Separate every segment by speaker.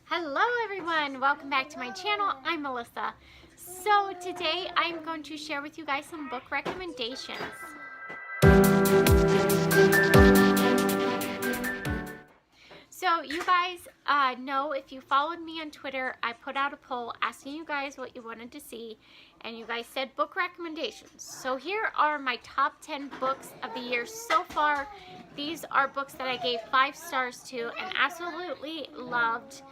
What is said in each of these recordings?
Speaker 1: Hello everyone, welcome back to my channel. I'm Melissa. So today I'm going to share with you guys some book recommendations. So you guys know, if you followed me on Twitter, I put out a poll asking you guys what you wanted to see, and you guys said book recommendations. So here are my top 10 books of the year so far. These are books that I gave 5 stars to and absolutely loved.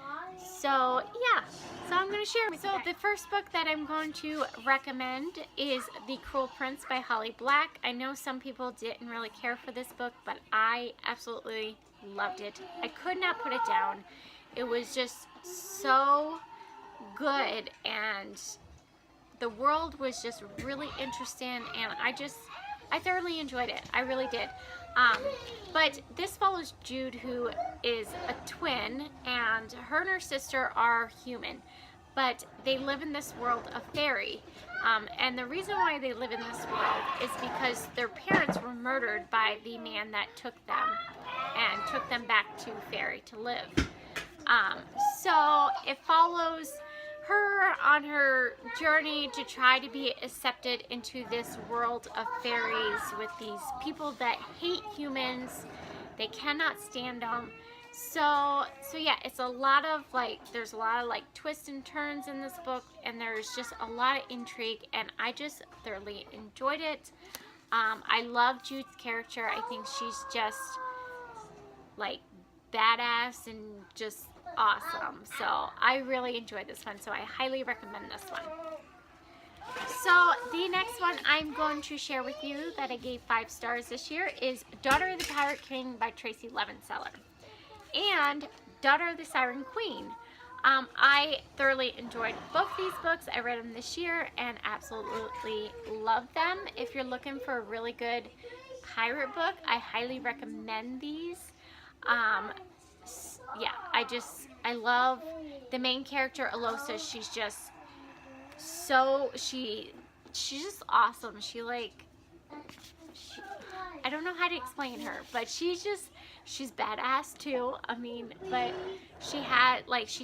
Speaker 1: So yeah, so I'm going to share with you. So the first book that I'm going to recommend is The Cruel Prince by Holly Black. I know some people didn't really care for this book, but I absolutely loved it. I could not put it down. It was just so good, and the world was just really interesting, and I thoroughly enjoyed it. I really did. But this follows Jude, who is a twin, and her sister are human, but they live in this world of fairy. And the reason why they live in this world is because their parents were murdered by the man that took them and took them back to fairy to live. So it follows her on her journey to try to be accepted into this world of fairies with these people that hate humans. They cannot stand them. So yeah, it's a lot of there's a lot of twists and turns in this book, and there's just a lot of intrigue, and I just thoroughly enjoyed it. I love Jude's character. I think she's just badass and just awesome. So I really enjoyed this one, so I highly recommend this one. So the next one I'm going to share with you that I gave 5 stars this year is Daughter of the Pirate King by Tracy Levenseller and Daughter of the Siren Queen. I thoroughly enjoyed both these books. I read them this year and absolutely loved them. If you're looking for a really good pirate book, I highly recommend these. Yeah, I love the main character, Alosa. She's just she's just awesome. I don't know how to explain her, but she's badass too. I mean, but she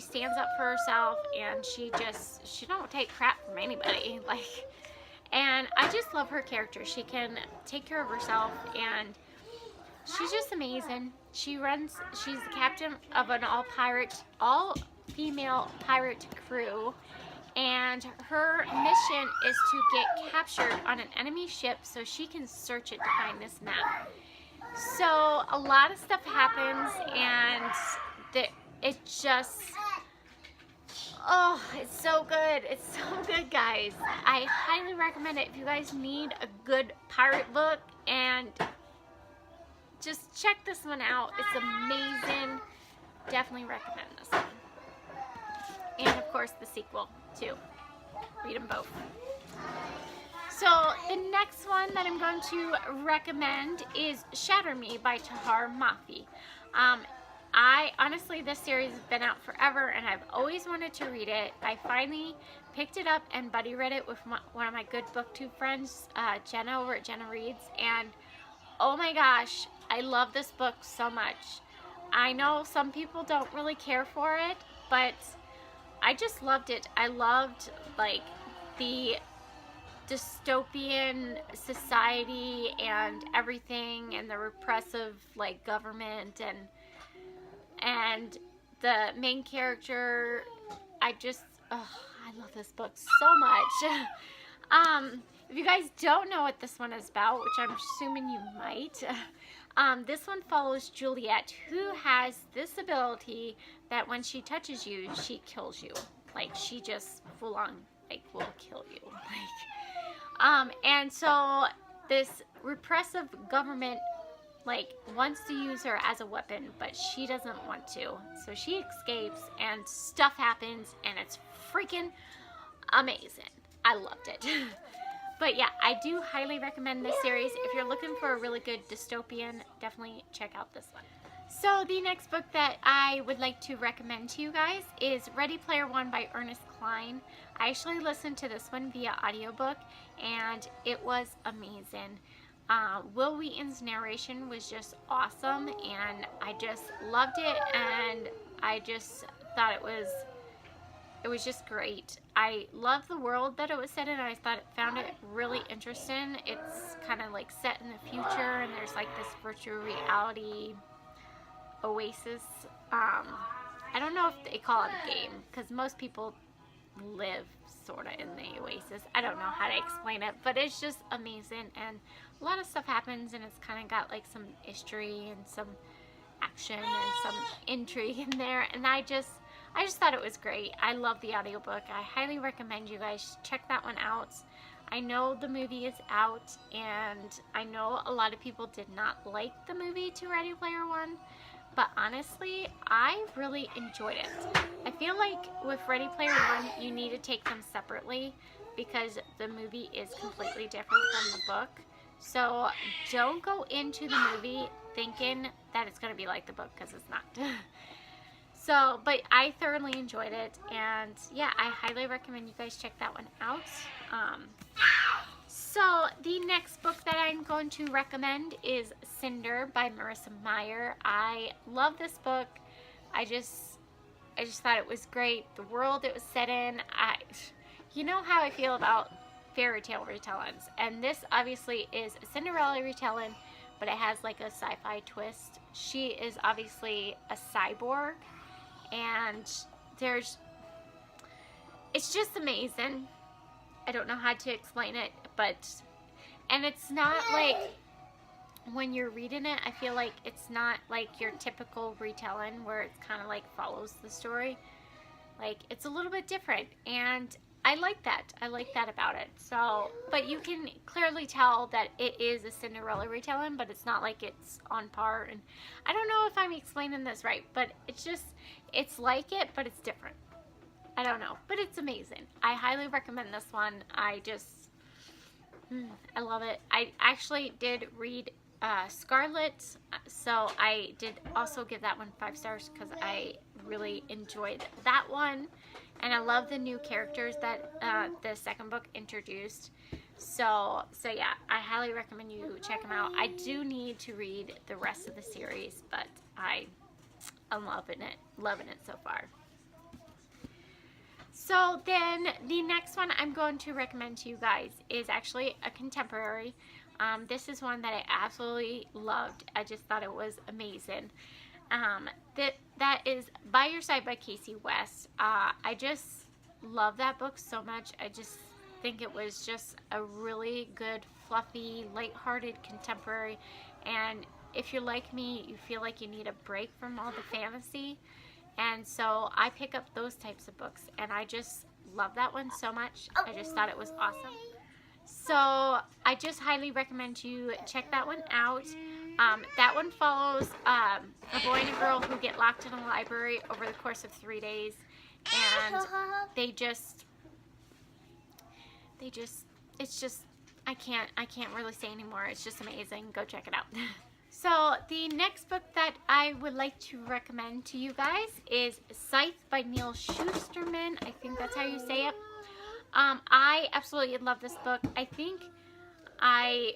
Speaker 1: stands up for herself, and she don't take crap from anybody. And I just love her character. She can take care of herself, and she's just amazing. She's the captain of an all-female pirate crew, and her mission is to get captured on an enemy ship so she can search it to find this map. So a lot of stuff happens, and it's so good. It's so good, guys. I highly recommend it if you guys need a good pirate book, and just check this one out. It's amazing. Definitely recommend this one. And of course the sequel too. Read them both. So the next one that I'm going to recommend is Shatter Me by Tahar Mafi. Honestly, this series has been out forever, and I've always wanted to read it. I finally picked it up and buddy read it with one of my good booktube friends, Jenna over at Jenna Reads, and oh my gosh, I love this book so much. I know some people don't really care for it, but I just loved it. I loved the dystopian society and everything, and the repressive government, and the main character. I love this book so much. If you guys don't know what this one is about, which I'm assuming you might, this one follows Juliet, who has this ability that when she touches you, she kills you. She just full on will kill you. And so this repressive government wants to use her as a weapon, but she doesn't want to. So she escapes, and stuff happens, and it's freaking amazing. I loved it. But yeah, I do highly recommend this series. If you're looking for a really good dystopian, definitely check out this one. So the next book that I would like to recommend to you guys is Ready Player One by Ernest Cline. I actually listened to this one via audiobook, and it was amazing. Will Wheaton's narration was just awesome, and I just loved it, and I just thought it was just great. I love the world that it was set in. I found it really interesting. It's kind of like set in the future, and there's like this virtual reality oasis. I don't know if they call it a game, because most people live sort of in the oasis. I don't know how to explain it, but it's just amazing, and a lot of stuff happens, and it's kind of got like some history and some action and some intrigue in there, and I just thought it was great. I love the audiobook. I highly recommend you guys check that one out. I know the movie is out, and I know a lot of people did not like the movie to Ready Player One, but honestly, I really enjoyed it. I feel like with Ready Player One, you need to take them separately because the movie is completely different from the book. So don't go into the movie thinking that it's going to be like the book, because it's not. So, but I thoroughly enjoyed it, and yeah, I highly recommend you guys check that one out. So the next book that I'm going to recommend is Cinder by Marissa Meyer. I love this book. I just thought it was great. The world it was set in, you know how I feel about fairy tale retellings, and this obviously is a Cinderella retelling, but it has like a sci-fi twist. She is obviously a cyborg, and it's just amazing. I don't know how to explain it, and it's not like, when you're reading it, I feel like it's not like your typical retelling where it's kind of like follows the story. Like, it's a little bit different, and I like that. I like that about it. So, but you can clearly tell that it is a Cinderella retelling, but it's not like it's on par. And I don't know if I'm explaining this right, but it's like it, but it's different. I don't know, but it's amazing. I highly recommend this one. I love it. I actually did read Scarlet, so I did also give that one 5 stars because I really enjoyed that one, and I love the new characters that the second book introduced. So yeah, I highly recommend you check them out. I do need to read the rest of the series, but I'm loving it so far. So then the next one I'm going to recommend to you guys is actually a contemporary. This is one that I absolutely loved. I just thought it was amazing. That is By Your Side by Casey West. I just love that book so much. I just think it was just a really good, fluffy, lighthearted contemporary. And if you're like me, you feel like you need a break from all the fantasy. And so I pick up those types of books, and I just love that one so much. I just thought it was awesome. So I just highly recommend you check that one out. That one follows a boy and a girl who get locked in a library over the course of 3 days, and it's just, I can't really say anymore. It's just amazing. Go check it out. So the next book that I would like to recommend to you guys is Scythe by Neal Shusterman. I think that's how you say it. I absolutely love this book. I think I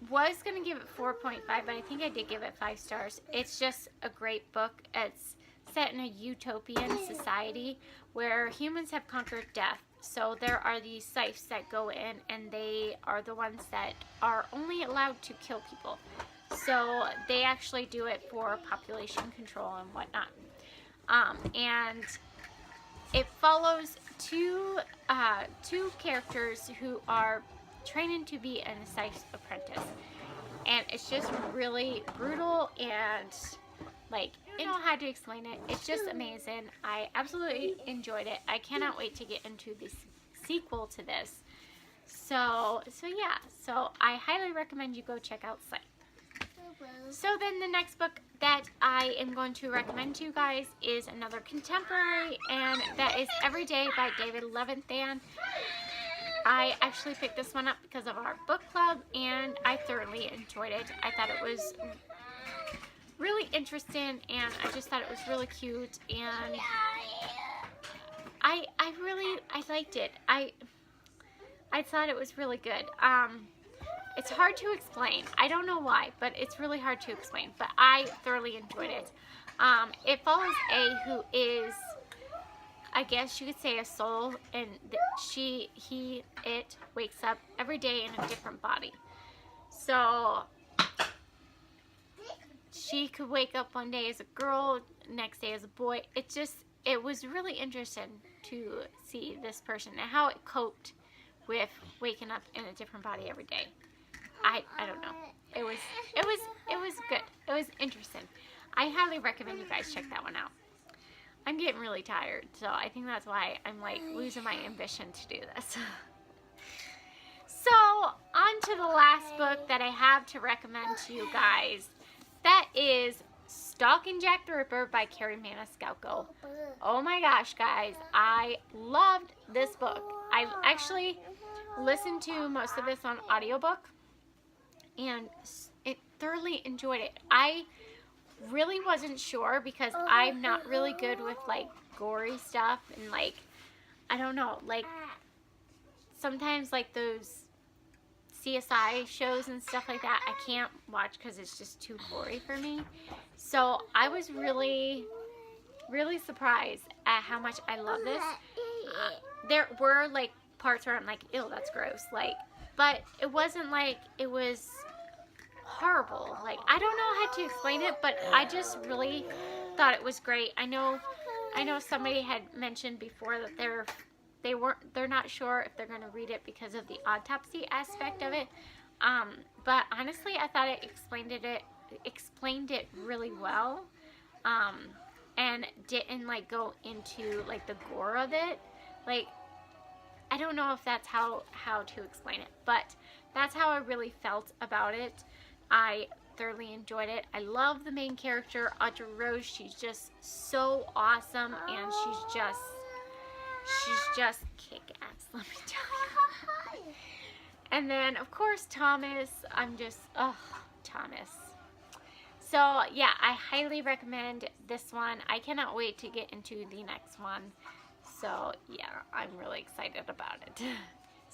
Speaker 1: was going to give it 4.5, but I think I did give it 5 stars. It's just a great book. It's set in a utopian society where humans have conquered death. So there are these scythes that go in, and they are the ones that are only allowed to kill people. So they actually do it for population control and whatnot. And it follows two characters who are training to be an scythe apprentice. And it's just really brutal, and like, I don't know how to explain it. It's just amazing. I absolutely enjoyed it. I cannot wait to get into the sequel to this. So yeah. So I highly recommend you go check out Scythe. So then the next book that I am going to recommend to you guys is another contemporary, and that is Every Day by David Levithan. I actually picked this one up because of our book club, and I thoroughly enjoyed it. I thought it was really interesting, and I just thought it was really cute, and I liked it. I thought it was really good. It's hard to explain. I don't know why, but it's really hard to explain. But I thoroughly enjoyed it. It follows A, who is I guess you could say a soul, and it wakes up every day in a different body. So she could wake up one day as a girl, next day as a boy. It was really interesting to see this person and how it coped with waking up in a different body every day. I don't know. It was good. It was interesting. I highly recommend you guys check that one out. I'm getting really tired, so I think that's why I'm like losing my ambition to do this. So, on to the last book that I have to recommend to you guys. That is Stalking Jack the Ripper by Kerri Maniscalco. Oh my gosh, guys. I loved this book. I actually listened to most of this on audiobook and thoroughly enjoyed it. I really wasn't sure because I'm not really good with like gory stuff and like, I don't know, like sometimes like those CSI shows and stuff like that I can't watch because it's just too gory for me. So I was really surprised at how much I love this. There were like parts where I'm like, ew, that's gross, like, but it wasn't like it was horrible. Like, I don't know how to explain it, but I just really thought it was great. I know somebody had mentioned before that they're not sure if they're going to read it because of the autopsy aspect of it. But honestly, I thought it explained it really well. And didn't like go into like the gore of it. Like, I don't know if that's how to explain it, but that's how I really felt about it. I thoroughly enjoyed it. I love the main character, Audrey Rose. She's just so awesome, and she's just kick-ass, let me tell you. And then, of course, Thomas. Thomas. So, yeah, I highly recommend this one. I cannot wait to get into the next one. So, yeah, I'm really excited about it.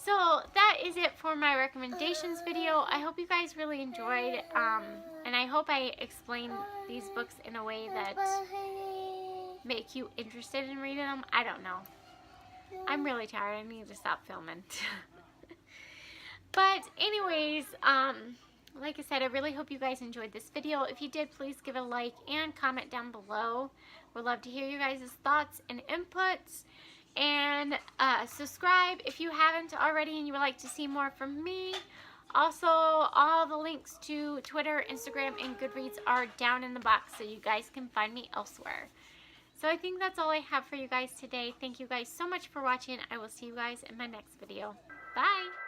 Speaker 1: So, that is it for my recommendations video. I hope you guys really enjoyed, and I hope I explained these books in a way that make you interested in reading them. I don't know. I'm really tired. I need to stop filming. But anyways, like I said, I really hope you guys enjoyed this video. If you did, please give it a like and comment down below. We'd love to hear you guys' thoughts and inputs. And subscribe if you haven't already and you would like to see more from me. Also, all the links to Twitter, Instagram, and Goodreads are down in the box so you guys can find me elsewhere. So I think that's all I have for you guys today. Thank you guys so much for watching. I will see you guys in my next video. Bye!